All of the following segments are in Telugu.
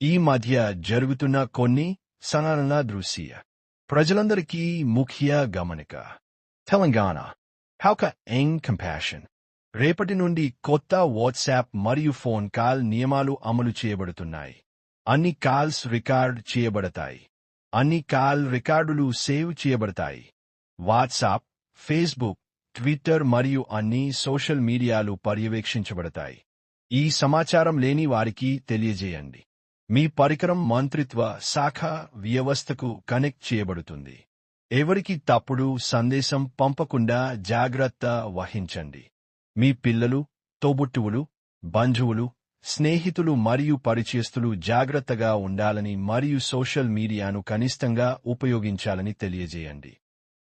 ఈ మధ్య జరుగుతున్న కొన్ని సంఘటనల దృష్ట్యా ప్రజలందరికీ ముఖ్య గమనిక. తెలంగాణ హౌక యంగ్ కంపాషన్ రేపటి నుండి కొత్త వాట్సాప్ మరియు ఫోన్ కాల్ నియమాలు అమలు చేయబడుతున్నాయి. అన్ని కాల్స్ రికార్డ్ చేయబడతాయి. అన్ని కాల్ రికార్డులు సేవ్ చేయబడతాయి. వాట్సాప్, ఫేస్బుక్, ట్విట్టర్ మరియు అన్ని సోషల్ మీడియాలు పర్యవేక్షించబడతాయి. ఈ సమాచారం లేని వారికి తెలియజేయండి. మీ పరికరం మంత్రిత్వ శాఖ వ్యవస్థకు కనెక్ట్ చేయబడుతుంది. ఎవరికి తప్పుడు సందేశం పంపకుండా జాగ్రత్త వహించండి. మీ పిల్లలు, తోబుట్టువులు, బంధువులు, స్నేహితులు మరియు పరిచయస్తులు జాగ్రత్తగా ఉండాలని మరియు సోషల్ మీడియాను కనిష్టంగా ఉపయోగించాలని తెలియజేయండి.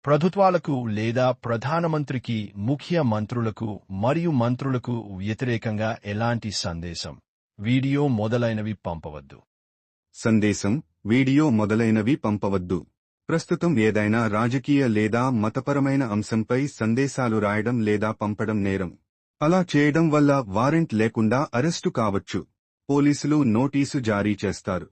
ప్రభుత్వాలకు లేదా ప్రధానమంత్రికి, ముఖ్య మంత్రులకు మరియు మంత్రులకు వ్యతిరేకంగా ఎలాంటి సందేశం, వీడియో మొదలైనవి పంపవద్దు. సందేశం, వీడియో మొదలైనవి పంపవద్దు. ప్రస్తుతం ఏదైనా రాజకీయ లేదా మతపరమైన అంశంపై సందేశాలు రాయడం లేదా పంపడం నేరం. అలా చేయడం వల్ల వారెంట్ లేకుండా అరెస్టు కావచ్చు. పోలీసులు నోటీసు జారీ చేస్తారు.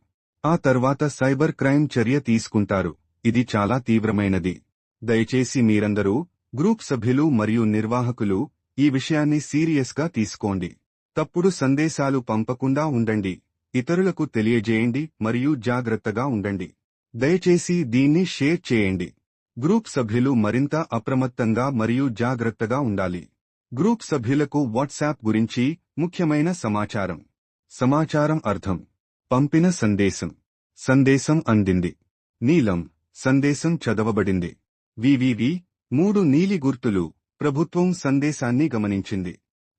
ఆ తర్వాత సైబర్ క్రైమ్ చర్య తీసుకుంటారు. ఇది చాలా తీవ్రమైనది. దయచేసి మీరందరూ, గ్రూప్ సభ్యులు మరియు నిర్వాహకులు, ఈ విషయాన్ని సీరియస్గా తీసుకోండి. తప్పుడు సందేశాలు పంపకుండా ఉండండి. ఇతరులకు తెలియజేయండి మరియు జాగ్రత్తగా ఉండండి. దయచేసి దీన్ని షేర్ చేయండి. గ్రూప్ సభ్యులు మరింత అప్రమత్తంగా మరియు జాగ్రత్తగా ఉండాలి. గ్రూప్ సభ్యులకు వాట్సాప్ గురించి ముఖ్యమైన సమాచారం. సమాచారం అర్థం: పంపిన సందేశం. సందేశం అందింది. నీలం: సందేశం చదవబడింది. వివివి: 3 నీలి గుర్తులు. ప్రభుత్వం సందేశాన్ని గమనించింది.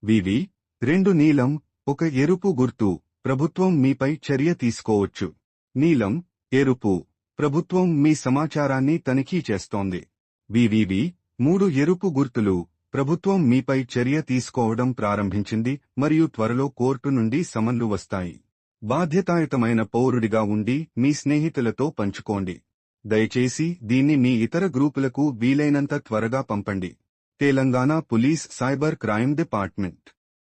వివి: 2 నీలం, 1 ఎరుపు గుర్తు. ప్రభుత్వం మీపై చర్య తీసుకోవచ్చు. నీలం, ఎరుపు: ప్రభుత్వం మీ సమాచారాన్ని తనిఖీ చేస్తోంది. వివివి: 3 ఎరుపు గుర్తులు. ప్రభుత్వం మీపై చర్య తీసుకోవడం ప్రారంభించింది మరియు త్వరలో కోర్టు నుండి సమన్లు వస్తాయి. బాధ్యతాయుతమైన పౌరుడిగా ఉండి మీ స్నేహితులతో పంచుకోండి. దయచేసి దీన్ని మీ ఇతర గ్రూపులకు వీలైనంత త్వరగా పంపండి. Telangana police cyber crime department.